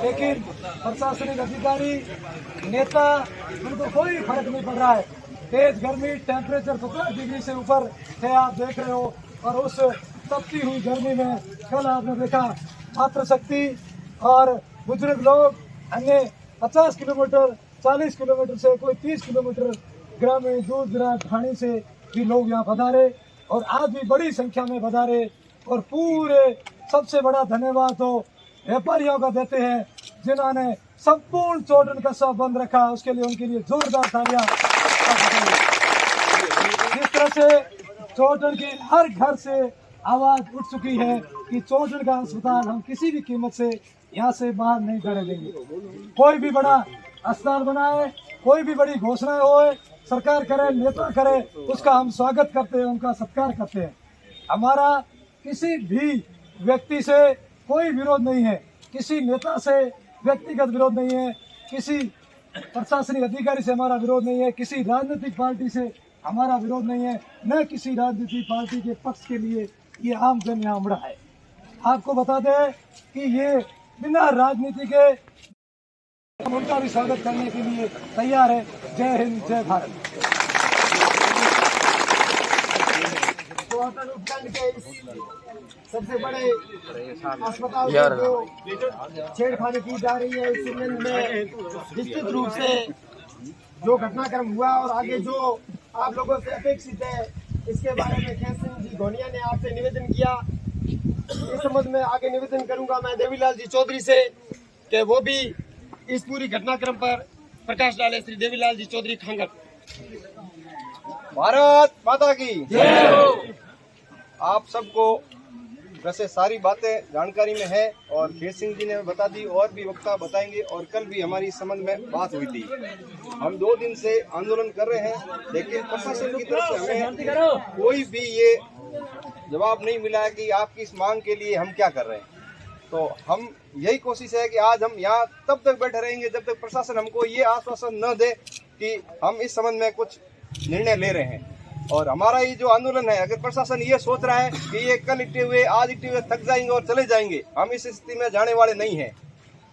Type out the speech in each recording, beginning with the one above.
लेकिन प्रशासनिक अधिकारी नेता उनको कोई फर्क नहीं पड़ रहा है। तेज गर्मी, टेम्परेचर 50 डिग्री से ऊपर है, आप देख रहे हो। और उस तपती हुई गर्मी में कल आपने देखा मातृशक्ति और बुजुर्ग लोग अन्य 50 किलोमीटर 40 किलोमीटर से, कोई 30 किलोमीटर ग्रामीण दूर दराज ठाणे से भी लोग यहाँ पधारे और आज भी बड़ी संख्या में पधारे। और पूरे सबसे बड़ा धन्यवाद तो व्यापारियों का देते हैं जिन्होंने संपूर्ण चोटन कस्बा बंद रखा, उसके लिए उनके लिए जोरदार तालियां। जिस तरह से चोटन के हर घर से आवाज उठ चुकी है कि चोटन का अस्पताल हम किसी भी कीमत से यहाँ से बाहर नहीं जाने देंगे। कोई भी बड़ा अस्पताल बनाए, कोई भी बड़ी घोषणाएं होए, सरकार करे, नेता करे, उसका हम स्वागत करते हैं, उनका सत्कार करते हैं। हमारा किसी भी व्यक्ति से कोई विरोध नहीं है, किसी नेता से व्यक्तिगत विरोध नहीं है, किसी प्रशासनिक अधिकारी से हमारा विरोध नहीं है, किसी राजनीतिक पार्टी से हमारा विरोध नहीं है, न किसी राजनीतिक पार्टी के पक्ष के लिए ये आम जन यहाँ उमड़ा है। आपको बता दें कि ये बिना राजनीति के हम उनका भी स्वागत करने के लिए तैयार है। जय हिंद, जय भारत। चोहटन उपखंड के इस सबसे बड़े अस्पताल को छेड़खानी की जा रही है। इस संबंध में निश्चित रूप से जो घटनाक्रम हुआ और आगे जो आप लोगों से अपेक्षित है, इसके बारे में खेत सिंह जी घोनिया ने आपसे निवेदन किया। इस संबंध में आगे निवेदन करूंगा मैं देवीलाल जी चौधरी से कि वो भी इस पूरी घटनाक्रम पर प्रकाश डाले। श्री देवीलाल जी चौधरी खांगट। भारत माता की जय हो। आप सबको वैसे सारी बातें जानकारी में है और खेत सिंह जी ने बता दी और भी वक्ता बताएंगे। और कल भी हमारी इस संबंध में बात हुई थी। हम 2 दिन से आंदोलन कर रहे हैं, लेकिन प्रशासन की तरफ से हमें कोई भी ये जवाब नहीं मिला है कि आपकी इस मांग के लिए हम क्या कर रहे हैं। तो हम यही कोशिश है कि आज हम यहाँ तब तक बैठे रहेंगे जब तक प्रशासन हमको ये आश्वासन न दे कि हम इस संबंध में कुछ निर्णय ले रहे हैं। और हमारा ये जो आंदोलन है, अगर प्रशासन ये सोच रहा है कि ये कल इकट्ठे हुए आज इकट्ठे हुए थक जाएंगे और चले जाएंगे, हम इस स्थिति में जाने वाले नहीं हैं।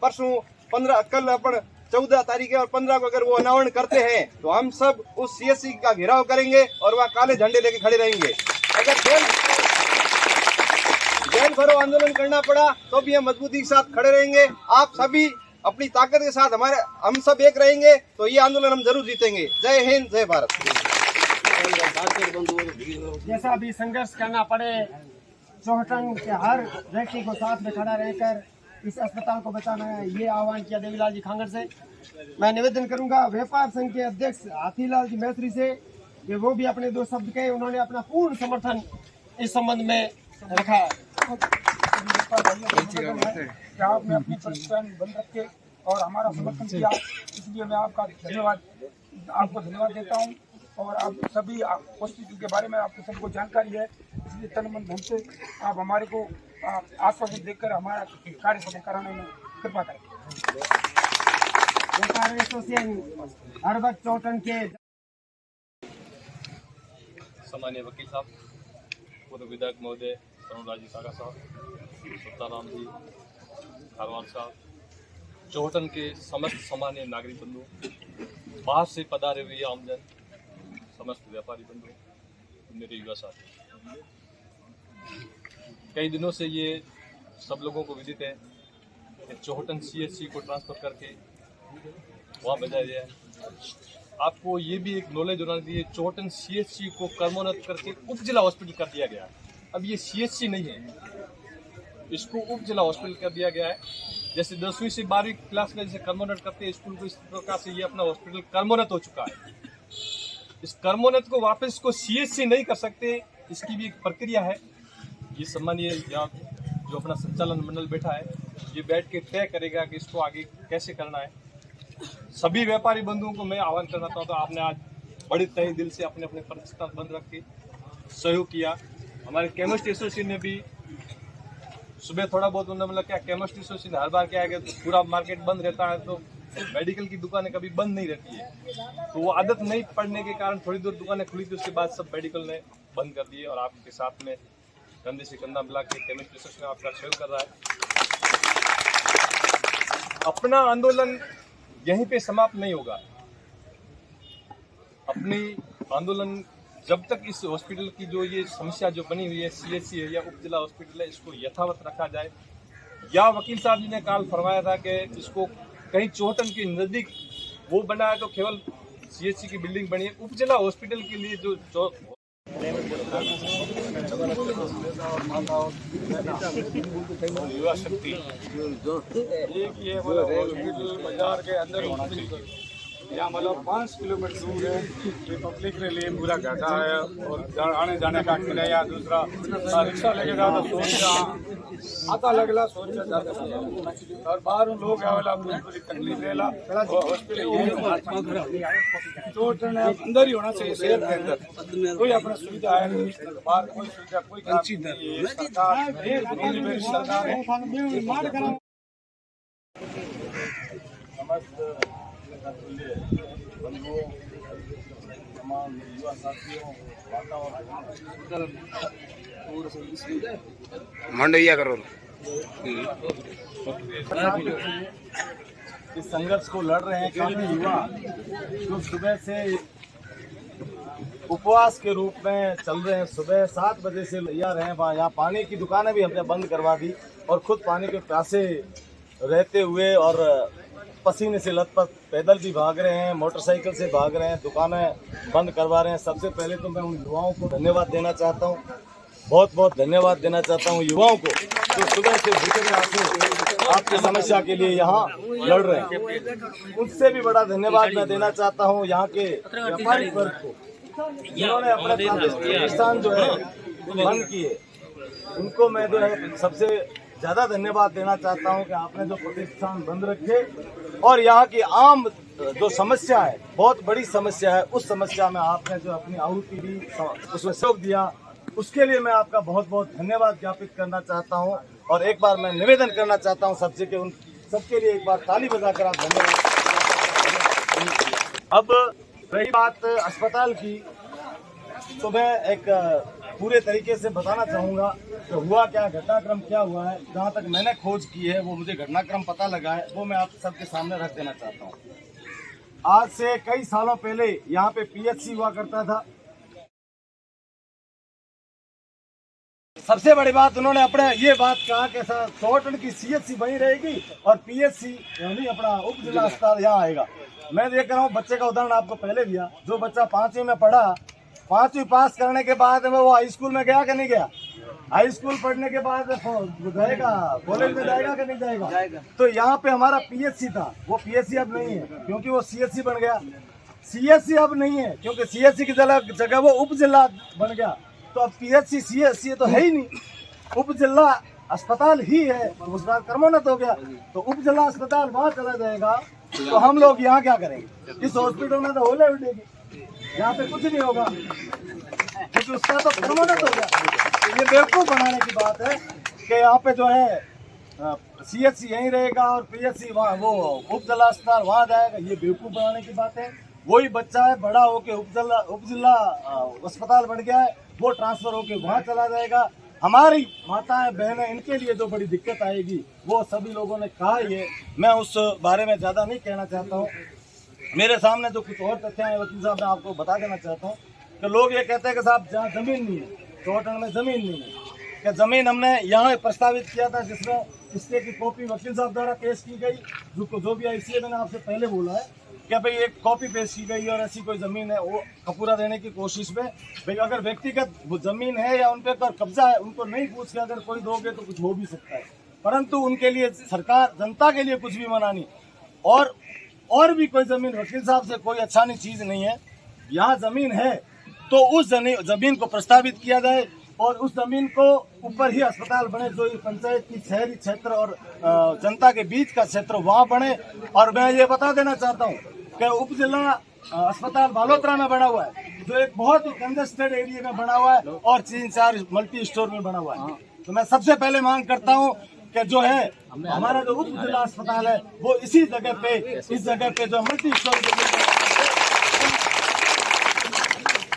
परसों 15 कल अपन 14 तारीख है और 15 को अगर वो अनावरण करते हैं तो हम सब उस CSC का घेराव करेंगे और वहाँ काले झंडे लेके खड़े रहेंगे। अगर जेल भरो आंदोलन करना पड़ा तो भी हम मजबूती के साथ खड़े रहेंगे। आप सभी अपनी ताकत के साथ हम सब एक रहेंगे तो ये आंदोलन हम जरूर जीतेंगे। जय हिंद, जय भारत। जैसा भी संघर्ष करना पड़े, चोहटन के हर व्यक्ति को साथ में खड़ा रहकर इस अस्पताल को बचाना है, ये आह्वान किया देवीलाल जी खांगर से। मैं निवेदन करूंगा व्यापार संघ के अध्यक्ष हाथीलाल जी मैत्री से कि वो भी अपने 2 शब्द कहे। उन्होंने अपना पूर्ण समर्थन इस संबंध में रखा है। आपने अपनी प्रतिष्ठान बंद रखे और हमारा समर्थन किया, इसलिए मैं आपको धन्यवाद देता हूं। और आप सभी हॉस्पिटल के बारे में आपको सबको जानकारी है, इसलिए तन मन धन से आप हमारे को आश्वासन देकर हमारा कार्य सफल कराने में कृपा करें। हर वक्त चोहटन के सम्मानीय वकील साहब, पूर्व विधायक महोदय तरुण जी सागा साहब, सत्ताराम जी धारवाड़ साहब, चोहटन के समस्त सामान्य नागरिक बंधु, बाहर से पधारे हुए आमजन, समस्त व्यापारी बंधु, मेरे युवा साथी, कई दिनों से ये सब लोगों को विदित है कि चोहटन CSC को ट्रांसफ़र करके वहाँ भेजा गया है। आपको ये भी एक नॉलेज होना चाहिए, चोहटन CSC को कर्मोन्नत करके उप जिला हॉस्पिटल कर दिया गया है। अब ये CSC नहीं है, इसको उप जिला हॉस्पिटल कर दिया गया है। जैसे 10वीं से 12वीं क्लास में जैसे कर्मोन्नत करते हैं स्कूल को, इस प्रकार से ये अपना हॉस्पिटल कर्मोन्नत हो चुका है। इस कर्मोन्नत को वापस इसको CSC नहीं कर सकते, इसकी भी एक प्रक्रिया है। ये सम्मानीय यहाँ जो अपना संचालन मंडल बैठा है, ये बैठ के तय करेगा कि इसको आगे कैसे करना है। सभी व्यापारी बंधुओं को मैं आह्वान करना चाहता हूँ, आपने आज बड़े तहे दिल से अपने अपने प्रतिष्ठान बंद रख के सहयोग किया। हमारे केमिस्ट एसोसिएशन ने भी सुबह थोड़ा बहुत उन्होंने मतलब क्या केमिस्ट एसोसिएशन हर बार क्या है कि पूरा मार्केट बंद रहता है तो मेडिकल की दुकानें कभी बंद नहीं रहती है, तो वो आदत नहीं पड़ने के कारण थोड़ी दूर दुकानें खुली थी, उसके बाद सब मेडिकल ने बंद कर दिए। और आपके साथ में कंधे से कंधा मिला के केमिस्ट एसोसिएशन आपका सहयोग कर रहा है। अपना आंदोलन यहीं पे समाप्त नहीं होगा। अपनी आंदोलन जब तक इस हॉस्पिटल की जो ये समस्या जो बनी हुई है, CHC है या उप जिला हॉस्पिटल है, इसको यथावत रखा जाए, या वकील साहब जी ने कल फरमाया था कि इसको कहीं चौहटन के नज़दीक वो बना है तो केवल CHC की बिल्डिंग बनी है, उप जिला हॉस्पिटल के लिए जो युवा शक्ति एक ये हॉस्पिटल बाजार के अंदर यहाँ मतलब 5 किलोमीटर दूर है। ये पब्लिक के लिए पूरा घाटा है और आने जाने का किराया, दूसरा रिक्शा लेके जाता सोच आता लगला सोच जाता और बाहर लोग आवेला पूरी तकलीफ लेला और हॉस्पिटल चोटन अंदर ही होना चाहिए। शहर के अंदर कोई अपना सुविधा है नहीं, बाहर कोई सुविधा कोई काम नहीं है। सरकार है तमाम युवा साथियों मंडैया करो इस संघर्ष को लड़ रहे हैं काफी युवा जो सुबह से उपवास के रूप में चल रहे हैं। सुबह 7 बजे से तैयार हैं। यहाँ पानी की दुकानें भी हमने बंद करवा दी और खुद पानी के प्यासे रहते हुए और पसीने से लथपथ पैदल भी भाग रहे हैं, मोटरसाइकिल से भाग रहे हैं, दुकानें बंद करवा रहे हैं। सबसे पहले तो मैं उन युवाओं को धन्यवाद देना चाहता हूँ, बहुत बहुत धन्यवाद देना चाहता हूँ युवाओं को जो सुबह से भूखे प्यासे आपकी समस्या के लिए यहाँ लड़ रहे हैं। उससे भी बड़ा धन्यवाद मैं देना चाहता हूँ यहाँ के व्यापारिक वर्ग को, जिन्होंने अपने प्रतिष्ठान जो है बंद किए, उनको मैं जो है सबसे ज़्यादा धन्यवाद देना चाहता हूं कि आपने जो प्रतिष्ठान बंद रखे और यहाँ की आम जो समस्या है, बहुत बड़ी समस्या है, उस समस्या में आपने जो अपनी आहुति दी, उसमें सहयोग दिया, उसके लिए मैं आपका बहुत बहुत धन्यवाद ज्ञापित करना चाहता हूं। और एक बार मैं निवेदन करना चाहता हूं सबसे कि उन सबके लिए एक बार ताली बजाकर आप धन्यवाद। अब रही बात अस्पताल की, तो मैं एक पूरे तरीके से बताना चाहूँगा कि हुआ क्या, घटनाक्रम क्या हुआ है। जहाँ तक मैंने खोज की है, वो मुझे घटनाक्रम पता लगा है, वो मैं आप सबके सामने रख देना चाहता हूँ। आज से कई सालों पहले यहाँ पे PHC हुआ करता था। सबसे बड़ी बात उन्होंने अपने ये बात कहा कि चौहटन की CHC वहीं रहेगी और PHC यानी अपना उप जिला अस्पताल यहाँ आएगा। मैं देख रहा हूँ, बच्चे का उदाहरण आपको पहले दिया, जो बच्चा 5वीं में पढ़ा, 5वीं पास करने के बाद में वो हाई स्कूल में गया कि नहीं गया, हाई स्कूल पढ़ने के बाद जाएगा कॉलेज में जाएगा कि नहीं जाएगा। तो यहाँ पे हमारा PHC था, वो PHC अब नहीं है क्योंकि वो CHC बन गया। CHC अब नहीं है क्योंकि CHC की जगह वो उप जिला बन गया। तो अब PHC CHC तो है ही नहीं, उप जिला अस्पताल ही है, उस बार क्रमोन्नत हो गया। तो उप जिला अस्पताल वहाँ चला जाएगा तो हम लोग यहाँ क्या करेंगे? इस हॉस्पिटल में तो होले उठेगी, यहाँ पे कुछ नहीं होगा क्योंकि उसका तो क्रमोन्नत हो गया। ये बेवकूफ़ बनाने की बात है कि यहाँ पे जो है CHC यहीं रहेगा और PHC वहाँ वो उप जिला अस्पताल वहाँ जाएगा। ये बेवकूफ़ बनाने की बात है। वही बच्चा है, बड़ा होके उप जिला अस्पताल बन गया है, वो ट्रांसफर होके वहाँ चला जाएगा। हमारी माताएं बहनें, इनके लिए जो बड़ी दिक्कत आएगी वो सभी लोगों ने कहा ही है, मैं उस बारे में ज़्यादा नहीं कहना चाहता हूँ। मेरे सामने जो कुछ और तथ्य हैं वकील साहब, मैं आपको बता देना चाहता हूँ कि लोग ये कहते हैं कि साहब जहाँ ज़मीन नहीं है, चौहटन में ज़मीन नहीं है, कि ज़मीन हमने यहाँ प्रस्तावित किया था जिसमें इसके की कॉपी वकील साहब द्वारा पेश की गई, जो भी है। इसलिए मैंने आपसे पहले बोला है कि भाई एक कॉपी पेश की गई और ऐसी कोई ज़मीन है वो कपूरा देने की कोशिश में, भाई अगर व्यक्तिगत ज़मीन है या उन पर कब्जा है, उनको नहीं पूछ के अगर कोई दोगे तो कुछ हो भी सकता है, परंतु उनके लिए सरकार जनता के लिए कुछ भी मना नहीं। और भी कोई ज़मीन वकील साहब से कोई अच्छानी चीज़ नहीं है। यहाँ ज़मीन है तो उस ज़मीन को प्रस्तावित किया जाए और उस ज़मीन को ऊपर ही अस्पताल बने, जो पंचायत की शहरी क्षेत्र और जनता के बीच का क्षेत्र वहाँ बने। और मैं ये बता देना चाहता हूँ कि उप जिला अस्पताल बालोतरा में बना हुआ है, जो एक बहुत ही कंजेस्टेड एरिया में बना हुआ है और 3-4 मल्टी स्टोर में बना हुआ है। तो मैं सबसे पहले मांग करता हूँ कि जो है हमारा जो उप जिला अस्पताल है वो इसी जगह पे, इस जगह पे जो मल्टी स्टोर,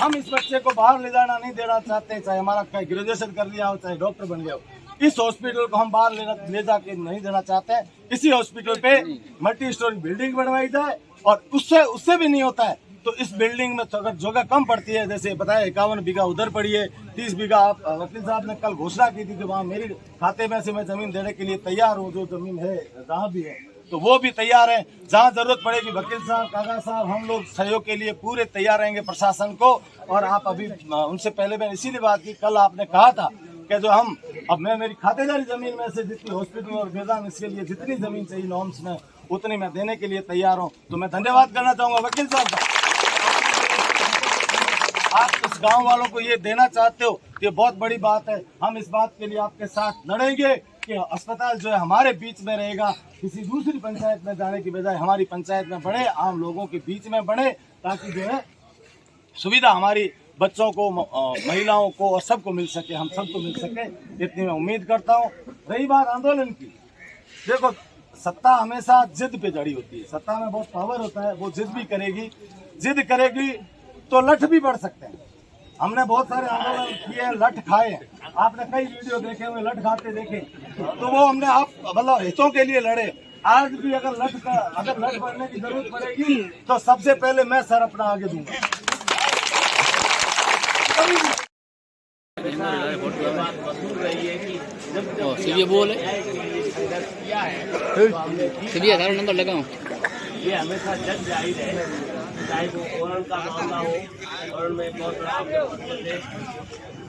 हम इस बच्चे को बाहर ले जाना नहीं देना चाहते, चाहे हमारा कहीं ग्रेजुएशन कर लिया हो, चाहे डॉक्टर बन गया हो। इस हॉस्पिटल को हम बाहर ले जाके नहीं देना चाहते हैं। इसी हॉस्पिटल पे मल्टी स्टोरी बिल्डिंग बनवाई जाए, और उससे भी नहीं होता है तो इस बिल्डिंग में अगर जगह कम पड़ती है, जैसे बताया 51 बीघा उधर पड़ी है, 30 बीघा आप वकील साहब ने कल घोषणा की थी कि वहाँ मेरे खाते में से मैं जमीन देने के लिए तैयार हूँ, जो जमीन है जहाँ भी है तो वो भी तैयार है। जहाँ जरूरत पड़ेगी वकील साहब, कागा साहब, हम लोग सहयोग के लिए पूरे तैयार रहेंगे प्रशासन को। और आप अभी उनसे पहले मैंने इसीलिए बात की, कल आपने कहा था कि जो हम अब मैं मेरी खातेदारी जमीन में से जितनी हॉस्पिटल और मैदान इसके लिए जितनी जमीन चाहिए नॉर्म्स में उतनी मैं देने के लिए तैयार हूँ। तो मैं धन्यवाद करना चाहूँगा वकील साहब का। आप इस गांव वालों को ये देना चाहते हो, ये बहुत बड़ी बात है। हम इस बात के लिए आपके साथ लड़ेंगे कि अस्पताल जो है हमारे बीच में रहेगा, किसी दूसरी पंचायत में जाने की बजाय हमारी पंचायत में बढ़े, आम लोगों के बीच में बढ़े, ताकि जो है सुविधा हमारी बच्चों को, महिलाओं को और सबको मिल सके, हम सबको मिल सके, इतनी मैं उम्मीद करता हूँ। रही बात आंदोलन की, देखो सत्ता हमेशा जिद पे जड़ी होती है, सत्ता में बहुत पावर होता है, वो जिद भी करेगी, जिद करेगी तो लठ भी बढ़ सकते हैं। हमने बहुत सारे आंदोलन किए, लठ खाए हैं, आपने कई वीडियो देखे हुए लठ खाते देखे, तो वो हमने आप मतलब हितों के लिए लड़े। आज भी अगर लठ बढ़ने की जरूरत पड़ेगी तो सबसे पहले मैं सर अपना आगे दूंगा। नंबर लगाओ। ये हमेशा जग जाहिर है, चाहे वो कोरोना का मामला हो, कोरोना में बहुत बड़ा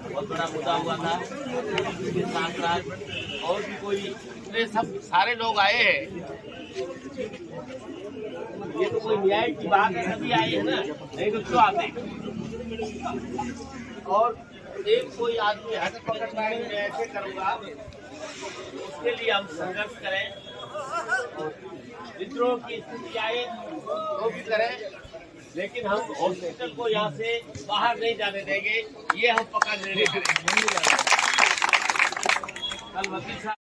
बहुत बड़ा मुद्दा हुआ था, उसके साथ साथ और भी कोई इतने सब सारे लोग आए हैं। ये तो कोई न्याय की बात है, सभी आए हैं ना, नहीं तो क्यों आते। और एक कोई आदमी हट पकड़ में ऐसे करूँगा, उसके लिए हम संघर्ष करें, विद्रोह की स्थिति आए वो भी करें, लेकिन हम हॉस्पिटल को यहाँ से बाहर नहीं जाने देंगे, ये हम पक्का निर्णय करेंगे। कल वकील साहब